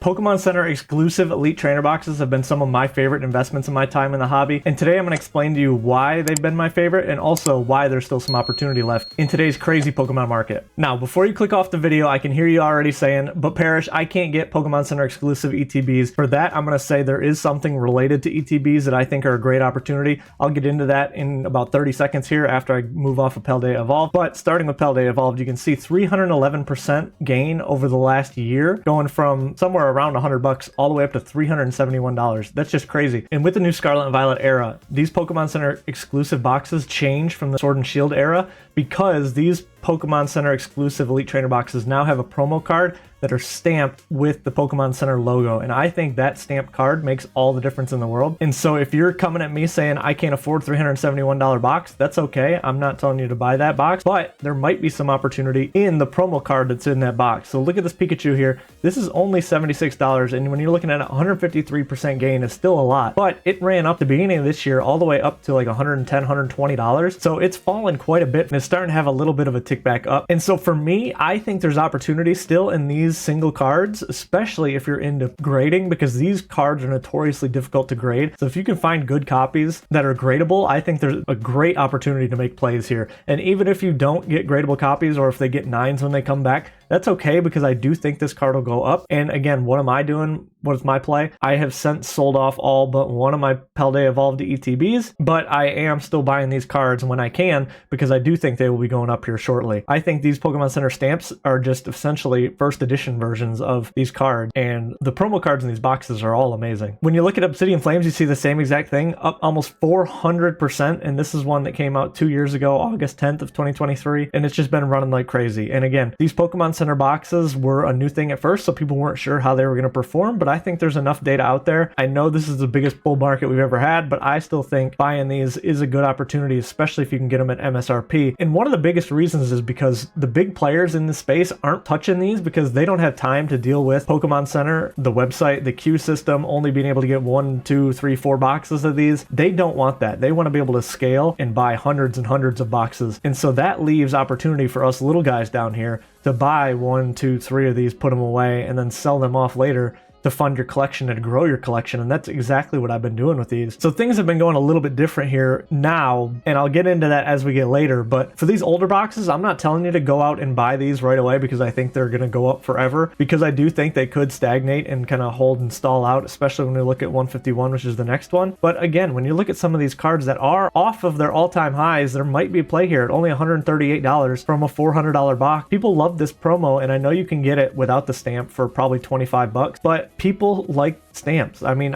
Pokemon Center exclusive Elite Trainer boxes have been some of my favorite investments in my time in the hobby, and today I'm going to explain to you why they've been my favorite and also why there's still some opportunity left in today's crazy Pokemon market. Now, before you click off the video, I can hear you already saying, but Parrish, I can't get Pokemon Center exclusive ETBs. For that, I'm going to say there is something related to ETBs that I think are a great opportunity. I'll get into that in about 30 seconds here after I move off of Paldea Evolved. But starting with Paldea Evolved, you can see 311% gain over the last year, going from somewhere around $100 all the way up to $371. That's just crazy. And with the new Scarlet and Violet era, these Pokemon Center exclusive boxes change from the Sword and Shield era because these Pokemon Center exclusive Elite Trainer boxes now have a promo card that are stamped with the Pokemon Center logo. And I think that stamped card makes all the difference in the world. And so if you're coming at me saying I can't afford $371 box, that's okay. I'm not telling you to buy that box, but there might be some opportunity in the promo card that's in that box. So look at this Pikachu here. This is only $76. And when you're looking at 153% gain, it's still a lot, but it ran up the beginning of this year all the way up to like $110, $120. So it's fallen quite a bit and it's starting to have a little bit of a tick back up. And so for me, I think there's opportunity still in these single cards, especially if you're into grading, because these cards are notoriously difficult to grade. So if you can find good copies that are gradable, I think there's a great opportunity to make plays here. And even if you don't get gradable copies, or if they get 9s when they come back, that's okay, because I do think this card will go up. And again, what am I doing? What is my play? I have since sold off all but one of my Paldea Evolved ETBs, but I am still buying these cards when I can, because I do think they will be going up here shortly. I think these Pokemon Center stamps are just essentially first edition versions of these cards, and the promo cards in these boxes are all amazing. When you look at Obsidian Flames, you see the same exact thing, up almost 400%, and this is one that came out 2 years ago, August 10th of 2023, and it's just been running like crazy. And again, these Pokemon Center boxes were a new thing at first, so people weren't sure how they were going to perform, but I think there's enough data out there. I know this is the biggest bull market we've ever had, but I still think buying these is a good opportunity, especially if you can get them at MSRP. And one of the biggest reasons is because the big players in this space aren't touching these because they don't have time to deal with Pokemon Center, the website, the queue system, only being able to get 1, 2, 3, 4 boxes of these. They don't want that. They want to be able to scale and buy hundreds and hundreds of boxes. And so that leaves opportunity for us little guys down here to buy 1, 2, 3 of these, put them away, and then sell them off later to fund your collection and to grow your collection. And that's exactly what I've been doing with these. So things have been going a little bit different here now, and I'll get into that as we get later. But for these older boxes, I'm not telling you to go out and buy these right away because I think they're going to go up forever, because I do think they could stagnate and kind of hold and stall out, especially when we look at 151, which is the next one. But again, when you look at some of these cards that are off of their all-time highs, there might be a play here at only $138 from a $400 box. People love this promo, and I know you can get it without the stamp for probably $25, but people like stamps. I mean,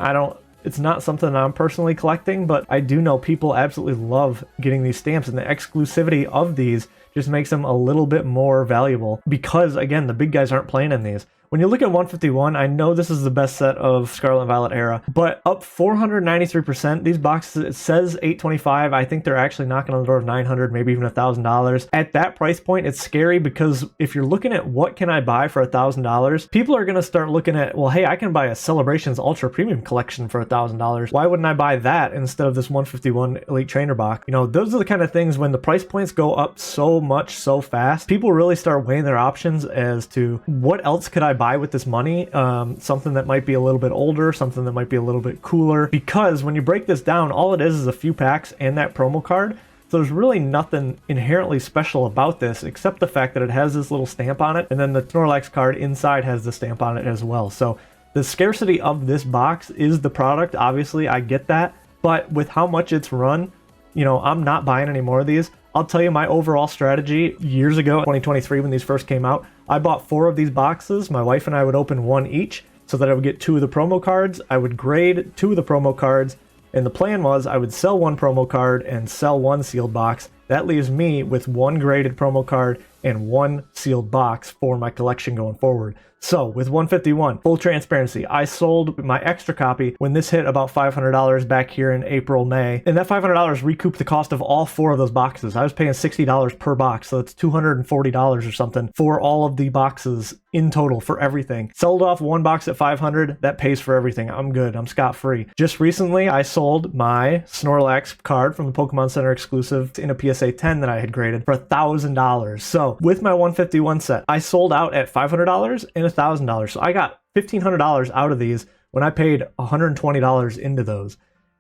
it's not something I'm personally collecting, but I do know people absolutely love getting these stamps, and the exclusivity of these just makes them a little bit more valuable because, again, the big guys aren't playing in these. When you look at 151, I know this is the best set of Scarlet and Violet era, but up 493%. These boxes, it says $825. I think they're actually knocking on the door of $900, maybe even $1,000. At that price point, it's scary because if you're looking at what can I buy for $1,000, people are going to start looking at, well, hey, I can buy a Celebrations Ultra Premium Collection for $1,000. Why wouldn't I buy that instead of this 151 Elite Trainer box? You know, those are the kind of things when the price points go up so much so fast, people really start weighing their options as to what else could I buy with this money, something that might be a little bit older, something that might be a little bit cooler, because when you break this down, all it is a few packs and that promo card. So there's really nothing inherently special about this except the fact that it has this little stamp on it, and then the Snorlax card inside has the stamp on it as well. So the scarcity of this box is the product, obviously, I get that, but with how much it's run, you know, I'm not buying any more of these. I'll tell you my overall strategy years ago, 2023, when these first came out, I bought 4 of these boxes. My wife and I would open 1 each so that I would get 2 of the promo cards. I would grade 2 of the promo cards, and the plan was I would sell 1 promo card and sell 1 sealed box. That leaves me with 1 graded promo card and 1 sealed box for my collection going forward. So with 151, full transparency, I sold my extra copy when this hit about $500 back here in April, May. And that $500 recouped the cost of all 4 of those boxes. I was paying $60 per box, so that's $240 or something for all of the boxes in total for everything. Sold off 1 box at $500, that pays for everything. I'm good, I'm scot-free. Just recently, I sold my Snorlax card from the Pokemon Center exclusive in a PSA 10 that I had graded for $1,000. So with my 151 set, I sold out at $500 and $1,000. So I got $1,500 out of these when I paid $120 into those.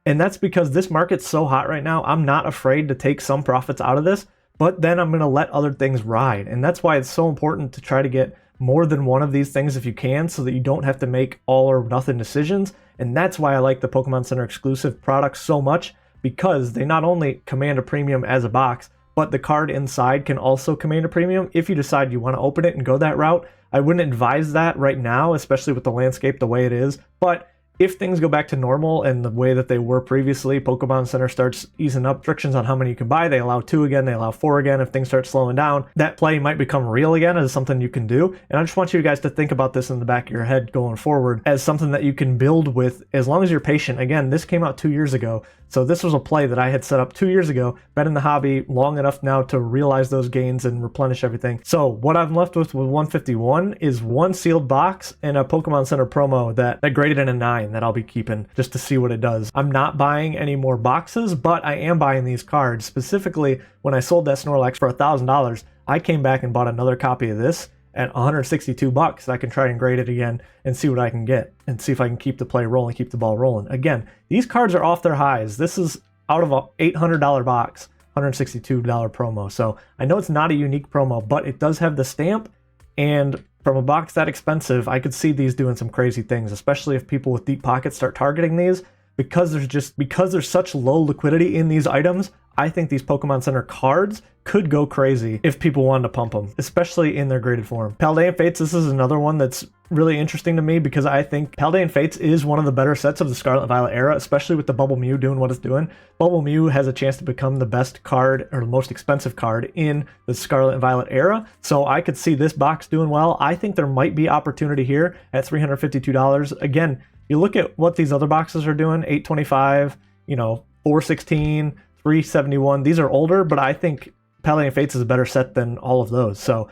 And that's because this market's so hot right now, I'm not afraid to take some profits out of this, but then I'm gonna let other things ride. And that's why it's so important to try to get more than one of these things if you can, so that you don't have to make all or nothing decisions. And that's why I like the Pokemon Center exclusive products so much, because they not only command a premium as a box, but the card inside can also command a premium if you decide you want to open it and go that route. I wouldn't advise that right now, especially with the landscape the way it is, but if things go back to normal and the way that they were previously, Pokemon Center starts easing up restrictions on how many you can buy. They allow 2 again, they allow 4 again. If things start slowing down, that play might become real again as something you can do. And I just want you guys to think about this in the back of your head going forward as something that you can build with as long as you're patient. Again, this came out 2 years ago. So this was a play that I had set up 2 years ago, been in the hobby long enough now to realize those gains and replenish everything. So what I'm left with 151 is 1 sealed box and a Pokemon Center promo that graded in a 9 that I'll be keeping just to see what it does. I'm not buying any more boxes, but I am buying these cards. Specifically, when I sold that Snorlax for $1,000, I came back and bought another copy of this at $162. I can try and grade it again and see what I can get and see if I can keep the play rolling, keep the ball rolling. Again, these cards are off their highs. This is out of a $800 box, $162 promo. So I know it's not a unique promo, but it does have the stamp, and from a box that expensive, I could see these doing some crazy things, especially if people with deep pockets start targeting these, because there's such low liquidity in these items. I think these Pokemon Center cards could go crazy if people wanted to pump them, especially in their graded form. Paldean Fates, this is another one that's really interesting to me because I think Paldean Fates is one of the better sets of the Scarlet and Violet era, especially with the Bubble Mew doing what it's doing. Bubble Mew has a chance to become the best card or the most expensive card in the Scarlet and Violet era. So I could see this box doing well. I think there might be opportunity here at $352. Again, you look at what these other boxes are doing, $825, $416, $371. These are older, but I think Paldean Fates is a better set than all of those. So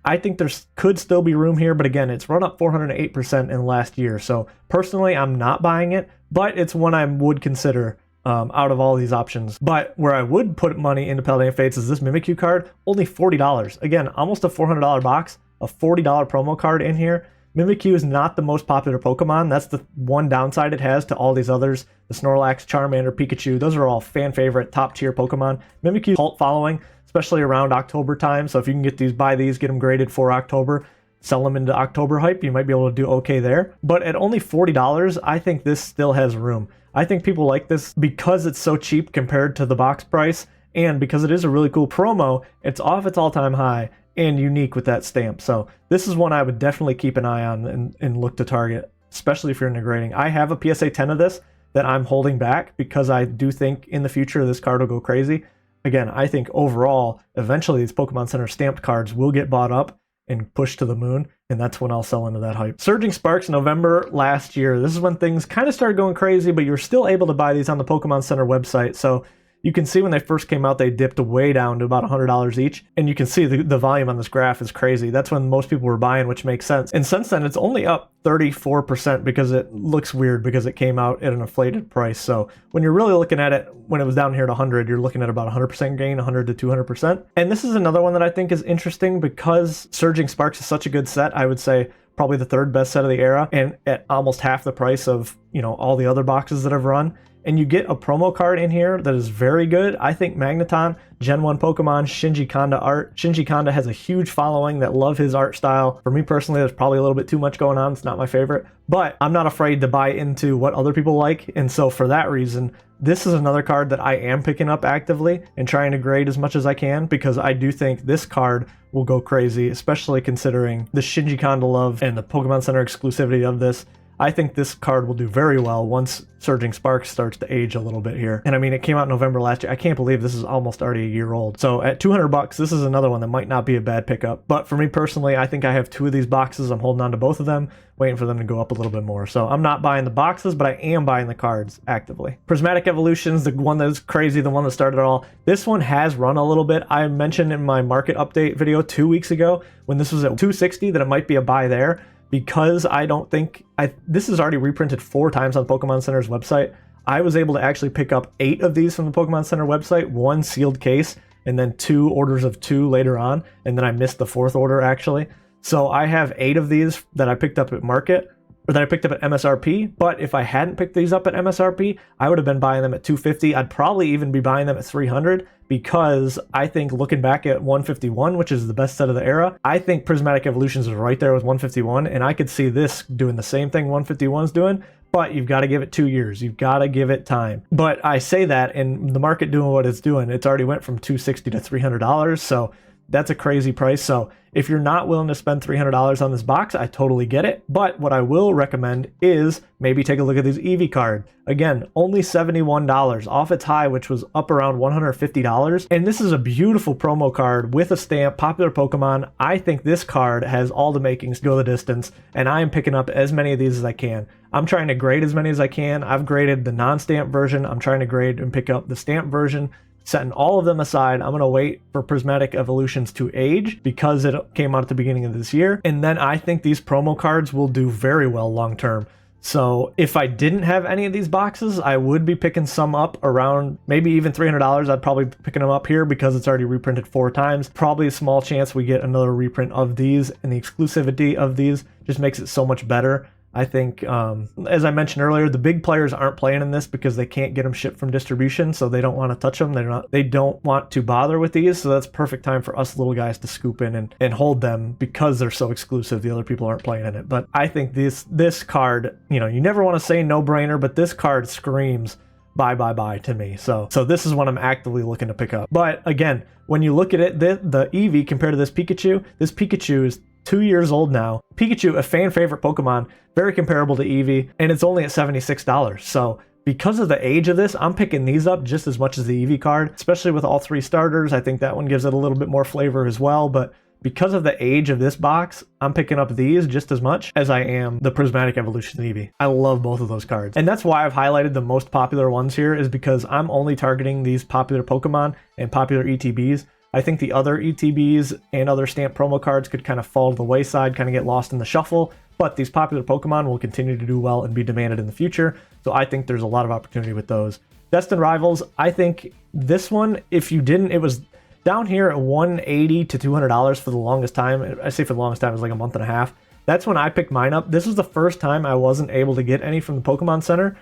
I think there could still be room here, but again, it's run up 408% in the last year. So personally, I'm not buying it, but it's one I would consider out of all these options. But where I would put money into Paldean Fates is this Mimikyu card, only $40. Again, almost a $400 box, a $40 promo card in here. Mimikyu is not the most popular Pokemon. That's the one downside it has to all these others. The Snorlax, Charmander, Pikachu, those are all fan favorite, top tier Pokemon. Mimikyu's cult following, especially around October time. So if you can get these, buy these, get them graded for October, sell them into October hype, you might be able to do okay there. But at only $40, I think this still has room. I think people like this because it's so cheap compared to the box price, and because it is a really cool promo. It's off its all-time high and unique with that stamp. So this is one I would definitely keep an eye on and look to target, especially if you're into grading. I have a PSA 10 of this that I'm holding back because I do think in the future this card will go crazy. Again, I think overall, eventually these Pokemon Center stamped cards will get bought up and pushed to the moon, and that's when I'll sell into that hype. Surging Sparks, November last year. This is when things kind of started going crazy, but you're still able to buy these on the Pokemon Center website. So you can see when they first came out, they dipped way down to about $100 each. And you can see the volume on this graph is crazy. That's when most people were buying, which makes sense. And since then, it's only up 34% because it looks weird because it came out at an inflated price. So when you're really looking at it, when it was down here at 100, you're looking at about 100% gain, 100 to 200%. And this is another one that I think is interesting because Surging Sparks is such a good set. I would say probably the third best set of the era, and at almost half the price of, all the other boxes that I've run. And you get a promo card in here that is very good. I think Magneton, Gen 1 Pokemon, Shinji Kanda art. Shinji Kanda has a huge following that love his art style. For me personally, there's probably a little bit too much going on. It's not my favorite, but I'm not afraid to buy into what other people like. And so for that reason, this is another card that I am picking up actively and trying to grade as much as I can, because I do think this card will go crazy, especially considering the Shinji Kanda love and the Pokemon Center exclusivity of this. I think this card will do very well once Surging Sparks starts to age a little bit here. And I mean, it came out in November last year. I can't believe this is almost already a year old. So at $200, this is another one that might not be a bad pickup. But for me personally, I think I have 2 of these boxes. I'm holding on to both of them, waiting for them to go up a little bit more. So I'm not buying the boxes, but I am buying the cards actively. Prismatic Evolutions, the one that's crazy, the one that started it all. This one has run a little bit. I mentioned in my market update video 2 weeks ago when this was at $260 that it might be a buy there. Because I don't think, this is already reprinted 4 times on Pokemon Center's website. I was able to actually pick up 8 of these from the Pokemon Center website, 1 sealed case, and then 2 orders of 2 later on, and then I missed the 4th order actually. So I have 8 of these that I picked up at market. or that I picked up at MSRP. But if I hadn't picked these up at MSRP, I would have been buying them at 250. I'd probably even be buying them at 300, because I think looking back at 151, which is the best set of the era, I think Prismatic Evolutions is right there with 151, and I could see this doing the same thing 151's doing. But you've got to give it 2 years. You've got to give it time. But I say that, and the market doing what it's doing, it's already went from $260 to $300. So that's a crazy price. So if you're not willing to spend $300 on this box, I totally get it. But what I will recommend is maybe take a look at these Eevee card. Again, only $71 off its high, which was up around $150. And this is a beautiful promo card with a stamp, popular Pokemon. I think this card has all the makings to go the distance, and I am picking up as many of these as I can. I'm trying to grade as many as I can. I've graded the non-stamp version. I'm trying to grade and pick up the stamp version. Setting all of them aside, I'm going to wait for Prismatic Evolutions to age because it came out at the beginning of this year. And then I think these promo cards will do very well long term. So if I didn't have any of these boxes, I would be picking some up around maybe even $300. I'd probably be picking them up here because it's already reprinted 4 times. Probably a small chance we get another reprint of these, and the exclusivity of these just makes it so much better. I think, as I mentioned earlier, the big players aren't playing in this because they can't get them shipped from distribution, so they don't want to touch them. They don't want to bother with these, so that's perfect time for us little guys to scoop in and hold them because they're so exclusive. The other people aren't playing in it. But I think this card, you never want to say no-brainer, but this card screams buy to me. So this is what I'm actively looking to pick up. But again, when you look at it, the Eevee compared to this Pikachu is 2 years old now. Pikachu, a fan favorite Pokemon, very comparable to Eevee, and it's only at $76. So because of the age of this, I'm picking these up just as much as the Eevee card, especially with all 3 starters. I think that one gives it a little bit more flavor as well, but because of the age of this box, I'm picking up these just as much as I am the Prismatic Evolution Eevee. I love both of those cards. And that's why I've highlighted the most popular ones here, is because I'm only targeting these popular Pokemon and popular ETBs. I think the other ETBs and other stamp promo cards could kind of fall to the wayside, kind of get lost in the shuffle, but these popular Pokemon will continue to do well and be demanded in the future, so I think there's a lot of opportunity with those. Destined Rivals, I think this one, if you didn't, it was down here at $180 to $200 for the longest time. I say for the longest time, it was like a month and a half. That's when I picked mine up. This was the first time I wasn't able to get any from the Pokemon Center,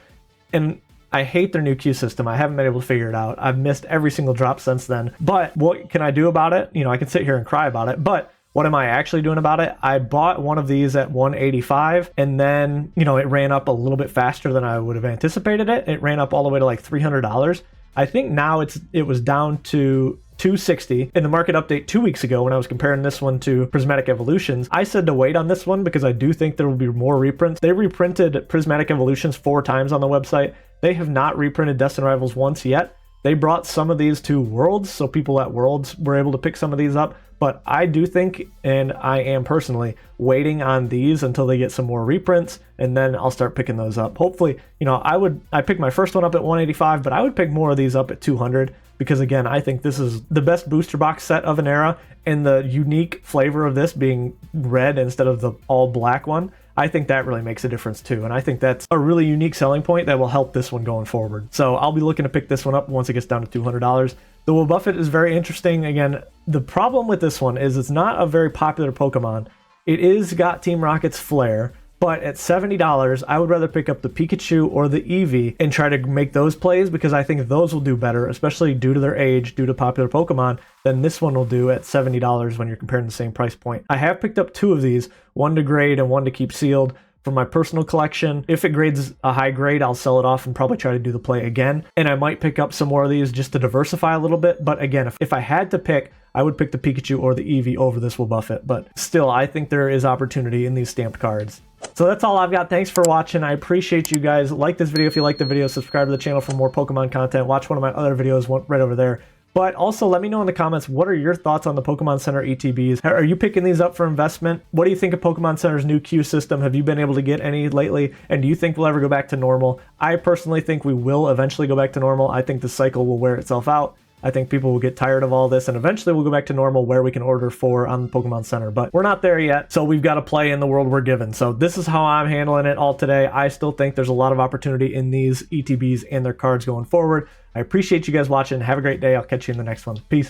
and I hate their new queue system. I haven't been able to figure it out. I've missed every single drop since then. But what can I do about it? I can sit here and cry about it, but what am I actually doing about it? I bought one of these at $185, and then, it ran up a little bit faster than I would have anticipated it. It ran up all the way to like $300. I think now it was down to $260 in the market update 2 weeks ago when I was comparing this one to Prismatic Evolutions. I said to wait on this one because I do think there will be more reprints. They reprinted Prismatic Evolutions 4 times on the website. They have not reprinted Destined Rivals once yet. They brought some of these to Worlds, so people at Worlds were able to pick some of these up. But I do think, and I am personally, waiting on these until they get some more reprints, and then I'll start picking those up. Hopefully, I picked my first one up at $185, but I would pick more of these up at $200, because again, I think this is the best booster box set of an era, and the unique flavor of this being red instead of the all black one, I think that really makes a difference too. And I think that's a really unique selling point that will help this one going forward. So I'll be looking to pick this one up once it gets down to $200. The Wobbuffet is very interesting. Again, the problem with this one is it's not a very popular Pokemon. It is got Team Rocket's flair, but at $70, I would rather pick up the Pikachu or the Eevee and try to make those plays, because I think those will do better, especially due to their age, due to popular Pokemon, than this one will do at $70 when you're comparing the same price point. I have picked up 2 of these, one to grade and one to keep sealed for my personal collection. If it grades a high grade, I'll sell it off and probably try to do the play again. And I might pick up some more of these just to diversify a little bit. But again, if I had to pick, I would pick the Pikachu or the Eevee over this Wobbuffet. But still, I think there is opportunity in these stamped cards. So that's all I've got. Thanks for watching. I appreciate you guys. Like this video if you like the video. Subscribe to the channel for more Pokemon content. Watch one of my other videos right over there. But also let me know in the comments, what are your thoughts on the Pokemon Center ETBs? Are you picking these up for investment? What do you think of Pokemon Center's new queue system? Have you been able to get any lately? And do you think we'll ever go back to normal? I personally think we will eventually go back to normal. I think the cycle will wear itself out. I think people will get tired of all this, and eventually we'll go back to normal where we can order 4 on Pokemon Center. But we're not there yet, so we've got to play in the world we're given. So this is how I'm handling it all today. I still think there's a lot of opportunity in these ETBs and their cards going forward. I appreciate you guys watching. Have a great day. I'll catch you in the next one. Peace.